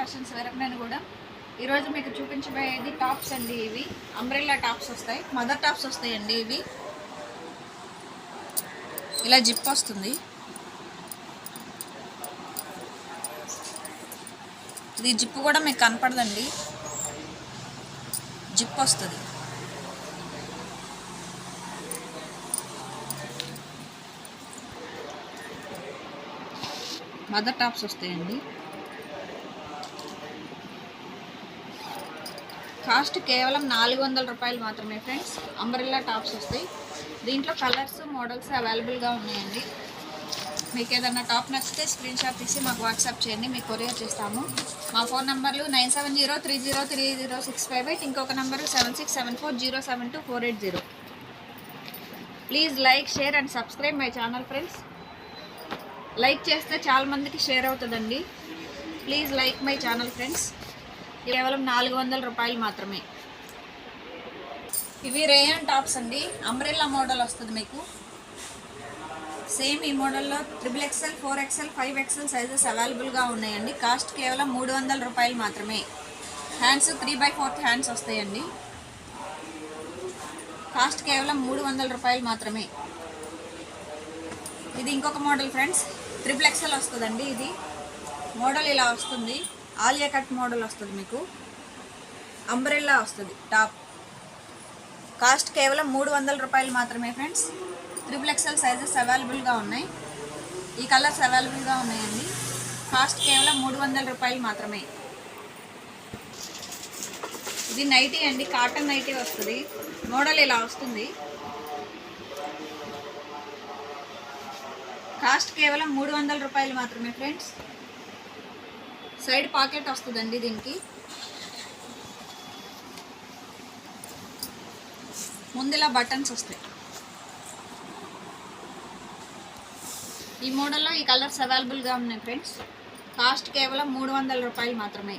Fashions వీరప్పనేనిగూడెం. ఈరోజు మీకు చూపించబోయేది tops అండి. ఇవి అంబ్రెల్లా టాప్స్ వస్తాయి, మదర్ టాప్స్ వస్తాయండి. ఇవి ఇలా జిప్ వస్తుంది. ఇది జిప్ కూడా మీకు కనపడదండి, జిప్ వస్తుంది. మదర్ టాప్స్ వస్తాయండి. కాస్ట్ కేవలం 400 రూపాయలు మాత్రమే ఫ్రెండ్స్. అంబ్రెల్లా టాప్స్ వస్తాయి. దీంట్లో కలర్స్ మోడల్స్ అవైలబుల్గా ఉన్నాయండి. మీకు ఏదైనా టాప్ నచ్చితే స్క్రీన్ షాట్ తీసి మాకు వాట్సాప్ చేయండి, మీకు కొరియర్ చేస్తాము. మా ఫోన్ నంబర్లు 9703030658, ఇంకొక number 7674072480. Please like, share and subscribe my channel friends. Like చేస్తే చాలా మందికి షేర్ అవుతుందండి. Please like my channel friends. కేవలం 400 రూపాయలు మాత్రమే. ఇవి రేయాన్ టాప్స్ అండి. అంబ్రెల్లా మోడల్ వస్తుంది మీకు. సేమ్ ఈ మోడల్లో XXL, 4XL, 5XL సైజెస్ అవైలబుల్గా ఉన్నాయండి. కాస్ట్ కేవలం 300 రూపాయలు మాత్రమే. హ్యాండ్స్ 3/4 హ్యాండ్స్ వస్తాయండి. కాస్ట్ కేవలం 300 రూపాయలు మాత్రమే. ఇది ఇంకొక మోడల్ ఫ్రెండ్స్, XXL వస్తుందండి. ఇది మోడల్ ఇలా వస్తుంది, ఆలియా కట్ మోడల్ వస్తుంది మీకు. అంబ్రెల్లా వస్తుంది టాప్. కాస్ట్ కేవలం 300 రూపాయలు మాత్రమే ఫ్రెండ్స్. XXL సైజెస్ అవైలబుల్గా ఉన్నాయి. ఈ కలర్స్ అవైలబుల్గా ఉన్నాయండి. కాస్ట్ కేవలం 300 రూపాయలు మాత్రమే. ఇది నైటీ అండి, కాటన్ నైటీ వస్తుంది. మోడల్ ఇలా వస్తుంది. కాస్ట్ కేవలం 300 రూపాయలు మాత్రమే ఫ్రెండ్స్. సైడ్ పాకెట్ వస్తుందండి దీనికి. ముందులా బటన్స్ వస్తాయి. ఈ మోడల్లో ఈ కలర్స్ అవైలబుల్గా ఉన్నాయి ఫ్రెండ్స్. కాస్ట్ కేవలం 300 రూపాయలు మాత్రమే.